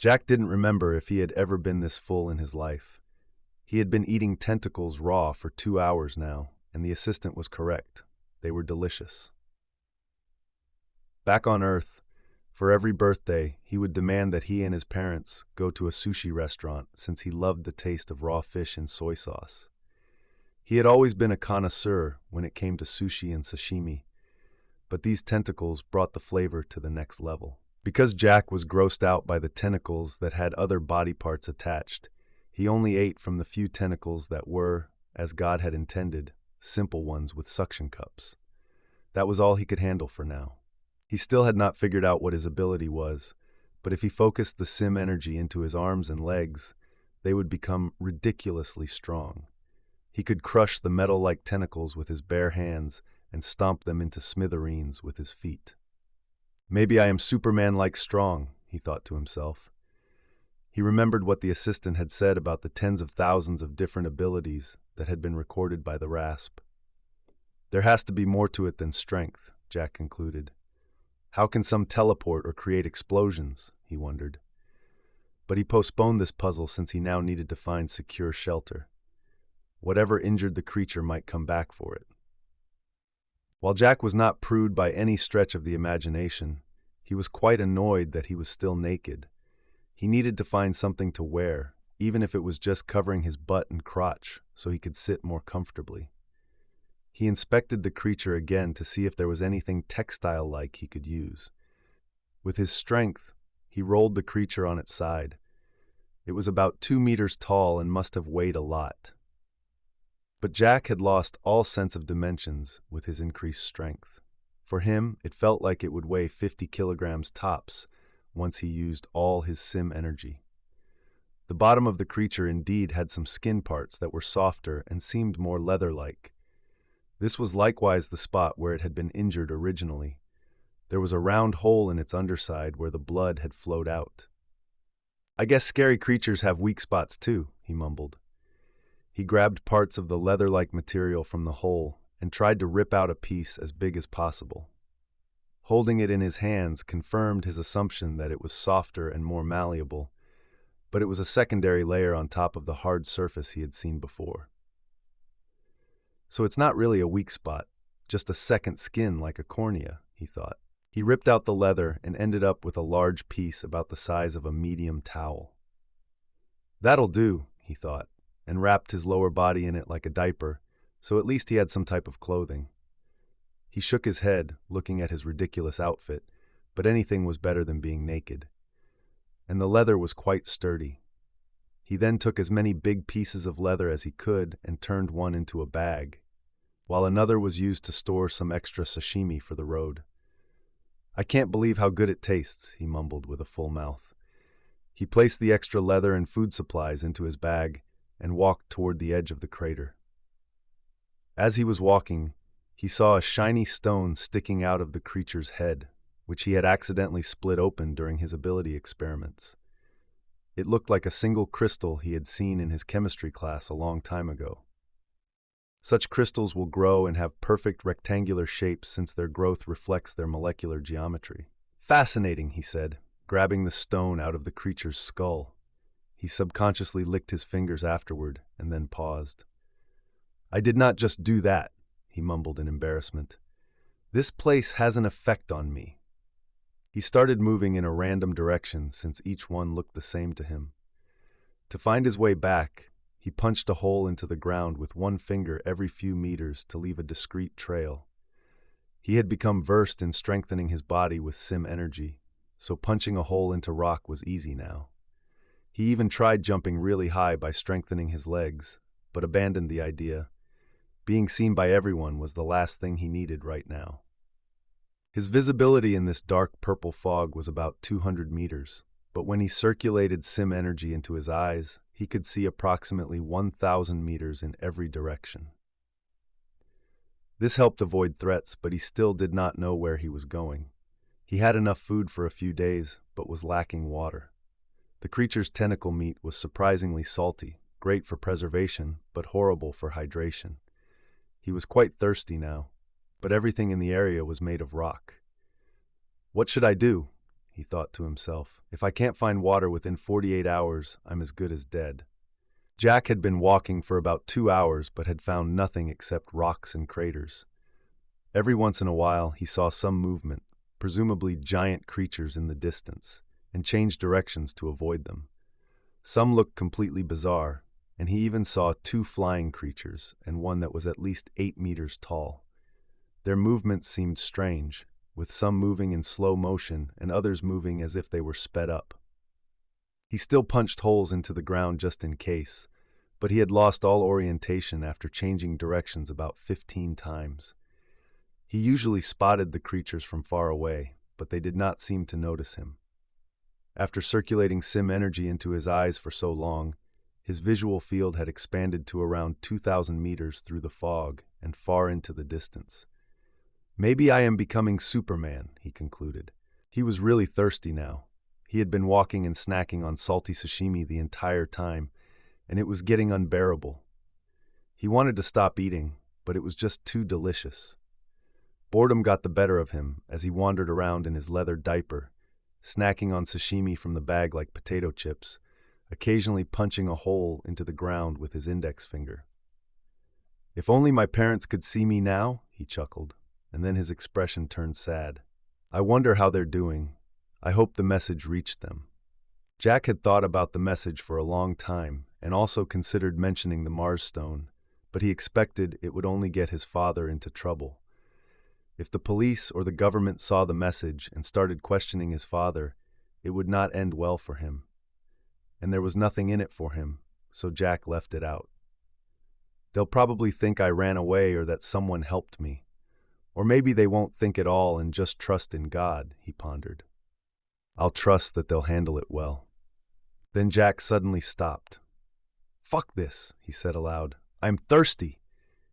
Jack didn't remember if he had ever been this full in his life. He had been eating tentacles raw for 2 hours now, and the assistant was correct. They were delicious. Back on Earth, for every birthday, he would demand that he and his parents go to a sushi restaurant since he loved the taste of raw fish in soy sauce. He had always been a connoisseur when it came to sushi and sashimi, but these tentacles brought the flavor to the next level. Because Jack was grossed out by the tentacles that had other body parts attached, he only ate from the few tentacles that were, as God had intended, simple ones with suction cups. That was all he could handle for now. He still had not figured out what his ability was, but if he focused the sim energy into his arms and legs, they would become ridiculously strong. He could crush the metal-like tentacles with his bare hands and stomp them into smithereens with his feet. Maybe I am Superman-like strong, he thought to himself. He remembered what the assistant had said about the tens of thousands of different abilities that had been recorded by the RASP. There has to be more to it than strength, Jack concluded. How can some teleport or create explosions, he wondered. But he postponed this puzzle since he now needed to find secure shelter. Whatever injured the creature might come back for it. While Jack was not prude by any stretch of the imagination, he was quite annoyed that he was still naked. He needed to find something to wear, even if it was just covering his butt and crotch, so he could sit more comfortably. He inspected the creature again to see if there was anything textile-like he could use. With his strength, he rolled the creature on its side. It was about 2 meters tall and must have weighed a lot. But Jack had lost all sense of dimensions with his increased strength. For him, it felt like it would weigh 50 kilograms tops once he used all his sim energy. The bottom of the creature indeed had some skin parts that were softer and seemed more leather-like. This was likewise the spot where it had been injured originally. There was a round hole in its underside where the blood had flowed out. I guess scary creatures have weak spots too, he mumbled. He grabbed parts of the leather-like material from the hole and tried to rip out a piece as big as possible. Holding it in his hands confirmed his assumption that it was softer and more malleable, but it was a secondary layer on top of the hard surface he had seen before. So it's not really a weak spot, just a second skin like a cornea, he thought. He ripped out the leather and ended up with a large piece about the size of a medium towel. That'll do, he thought, and wrapped his lower body in it like a diaper, so at least he had some type of clothing. He shook his head, looking at his ridiculous outfit, but anything was better than being naked. And the leather was quite sturdy. He then took as many big pieces of leather as he could and turned one into a bag, while another was used to store some extra sashimi for the road. I can't believe how good it tastes, he mumbled with a full mouth. He placed the extra leather and food supplies into his bag and walked toward the edge of the crater. As he was walking, he saw a shiny stone sticking out of the creature's head, which he had accidentally split open during his ability experiments. It looked like a single crystal he had seen in his chemistry class a long time ago. Such crystals will grow and have perfect rectangular shapes since their growth reflects their molecular geometry. Fascinating, he said, grabbing the stone out of the creature's skull. He subconsciously licked his fingers afterward and then paused. I did not just do that, he mumbled in embarrassment. This place has an effect on me. He started moving in a random direction since each one looked the same to him. To find his way back, he punched a hole into the ground with one finger every few meters to leave a discreet trail. He had become versed in strengthening his body with sim energy, so punching a hole into rock was easy now. He even tried jumping really high by strengthening his legs, but abandoned the idea. Being seen by everyone was the last thing he needed right now. His visibility in this dark purple fog was about 200 meters, but when he circulated sim energy into his eyes, he could see approximately 1,000 meters in every direction. This helped avoid threats, but he still did not know where he was going. He had enough food for a few days, but was lacking water. The creature's tentacle meat was surprisingly salty, great for preservation, but horrible for hydration. He was quite thirsty now, but everything in the area was made of rock. What should I do? he thought to himself. If I can't find water within 48 hours, I'm as good as dead. Jack had been walking for about 2 hours but had found nothing except rocks and craters. Every once in a while, he saw some movement, presumably giant creatures in the distance, and changed directions to avoid them. Some looked completely bizarre, and he even saw 2 flying creatures and one that was at least 8 meters tall. Their movements seemed strange, with some moving in slow motion and others moving as if they were sped up. He still punched holes into the ground just in case, but he had lost all orientation after changing directions about 15 times. He usually spotted the creatures from far away, but they did not seem to notice him. After circulating sim energy into his eyes for so long, his visual field had expanded to around 2,000 meters through the fog and far into the distance. Maybe I am becoming Superman, he concluded. He was really thirsty now. He had been walking and snacking on salty sashimi the entire time, and it was getting unbearable. He wanted to stop eating, but it was just too delicious. Boredom got the better of him as he wandered around in his leather diaper, snacking on sashimi from the bag like potato chips, occasionally punching a hole into the ground with his index finger. If only my parents could see me now, he chuckled, and then his expression turned sad. I wonder how they're doing. I hope the message reached them. Jack had thought about the message for a long time and also considered mentioning the Mars stone, but he expected it would only get his father into trouble. If the police or the government saw the message and started questioning his father, it would not end well for him. And there was nothing in it for him, so Jack left it out. They'll probably think I ran away or that someone helped me. Or maybe they won't think at all and just trust in God, he pondered. I'll trust that they'll handle it well. Then Jack suddenly stopped. Fuck this, he said aloud. I'm thirsty.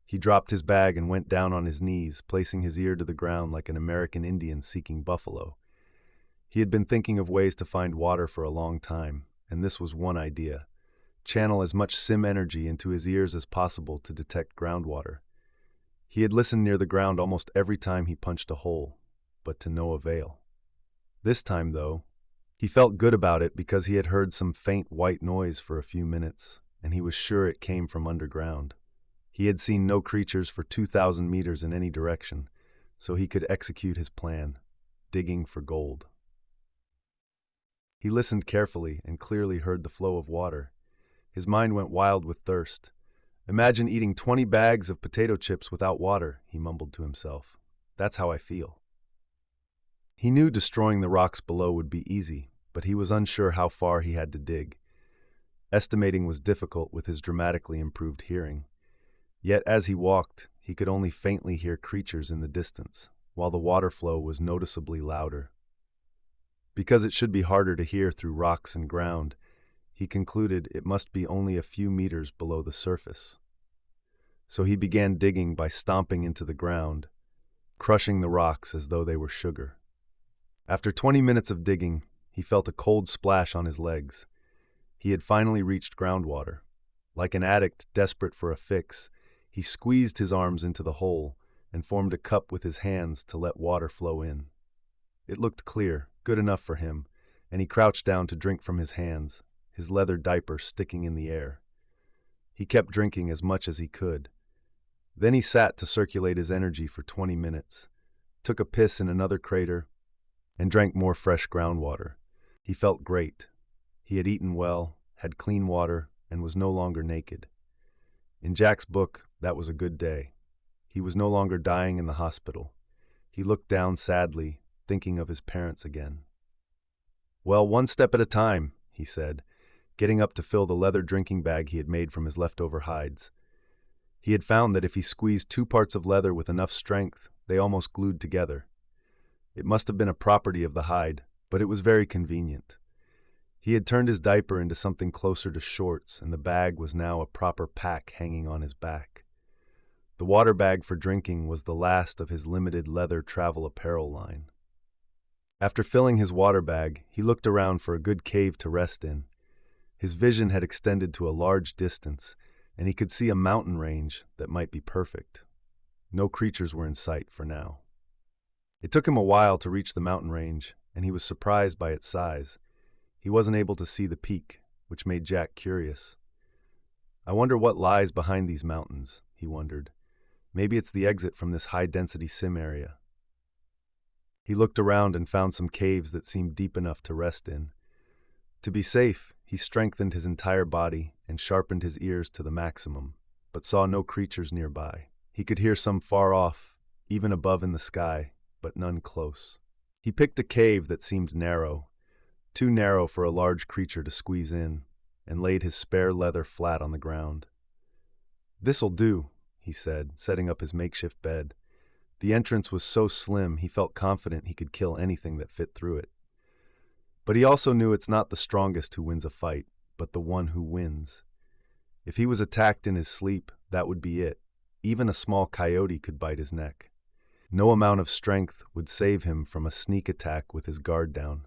He dropped his bag and went down on his knees, placing his ear to the ground like an American Indian seeking buffalo. He had been thinking of ways to find water for a long time, and this was one idea. Channel as much sim energy into his ears as possible to detect groundwater. He had listened near the ground almost every time he punched a hole, but to no avail. This time, though, he felt good about it because he had heard some faint white noise for a few minutes, and he was sure it came from underground. He had seen no creatures for 2,000 meters in any direction, so he could execute his plan, digging for gold. He listened carefully and clearly heard the flow of water. His mind went wild with thirst. Imagine eating 20 bags of potato chips without water, he mumbled to himself. That's how I feel. He knew destroying the rocks below would be easy, but he was unsure how far he had to dig. Estimating was difficult with his dramatically improved hearing. Yet as he walked, he could only faintly hear creatures in the distance, while the water flow was noticeably louder. Because it should be harder to hear through rocks and ground, he concluded it must be only a few meters below the surface. So he began digging by stomping into the ground, crushing the rocks as though they were sugar. After 20 minutes of digging, he felt a cold splash on his legs. He had finally reached groundwater. Like an addict desperate for a fix, he squeezed his arms into the hole and formed a cup with his hands to let water flow in. It looked clear, good enough for him, and he crouched down to drink from his hands, his leather diaper sticking in the air. He kept drinking as much as he could. Then he sat to circulate his energy for 20 minutes, took a piss in another crater, and drank more fresh groundwater. He felt great. He had eaten well, had clean water, and was no longer naked. In Jack's book, that was a good day. He was no longer dying in the hospital. He looked down sadly, thinking of his parents again. Well, one step at a time, he said, getting up to fill the leather drinking bag he had made from his leftover hides. He had found that if he squeezed 2 parts of leather with enough strength, they almost glued together. It must have been a property of the hide, but it was very convenient. He had turned his diaper into something closer to shorts, and the bag was now a proper pack hanging on his back. The water bag for drinking was the last of his limited leather travel apparel line. After filling his water bag, he looked around for a good cave to rest in. His vision had extended to a large distance, and he could see a mountain range that might be perfect. No creatures were in sight for now. It took him a while to reach the mountain range, and he was surprised by its size. He wasn't able to see the peak, which made Jack curious. I wonder what lies behind these mountains, he wondered. Maybe it's the exit from this high-density sim area. He looked around and found some caves that seemed deep enough to rest in. To be safe, he strengthened his entire body and sharpened his ears to the maximum, but saw no creatures nearby. He could hear some far off, even above in the sky, but none close. He picked a cave that seemed narrow, too narrow for a large creature to squeeze in, and laid his spare leather flat on the ground. "This'll do," he said, setting up his makeshift bed. The entrance was so slim he felt confident he could kill anything that fit through it. But he also knew it's not the strongest who wins a fight, but the one who wins. If he was attacked in his sleep, that would be it. Even a small coyote could bite his neck. No amount of strength would save him from a sneak attack with his guard down.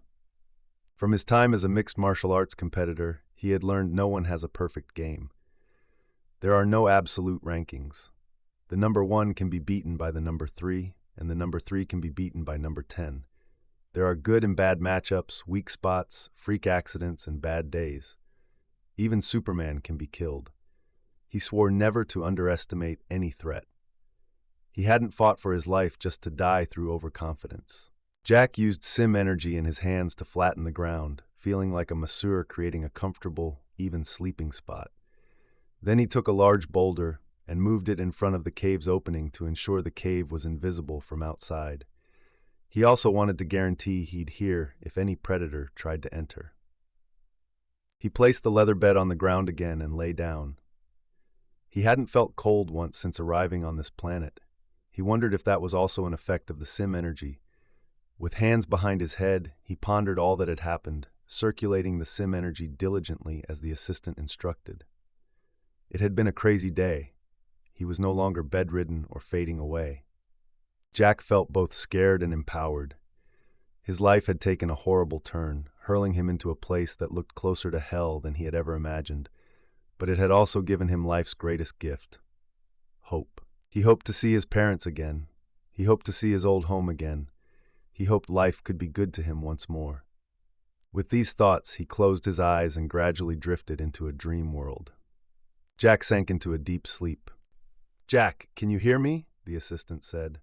From his time as a mixed martial arts competitor, he had learned no one has a perfect game. There are no absolute rankings. The number 1 can be beaten by the number 3, and the number 3 can be beaten by number 10. There are good and bad matchups, weak spots, freak accidents, and bad days. Even Superman can be killed. He swore never to underestimate any threat. He hadn't fought for his life just to die through overconfidence. Jack used sim energy in his hands to flatten the ground, feeling like a masseur creating a comfortable, even sleeping spot. Then he took a large boulder and moved it in front of the cave's opening to ensure the cave was invisible from outside. He also wanted to guarantee he'd hear if any predator tried to enter. He placed the leather bed on the ground again and lay down. He hadn't felt cold once since arriving on this planet. He wondered if that was also an effect of the sim energy. With hands behind his head, he pondered all that had happened, circulating the sim energy diligently as the assistant instructed. It had been a crazy day. He was no longer bedridden or fading away. Jack felt both scared and empowered. His life had taken a horrible turn, hurling him into a place that looked closer to hell than he had ever imagined, but it had also given him life's greatest gift: hope. He hoped to see his parents again. He hoped to see his old home again. He hoped life could be good to him once more. With these thoughts, he closed his eyes and gradually drifted into a dream world. Jack sank into a deep sleep. "Jack, can you hear me?" the assistant said.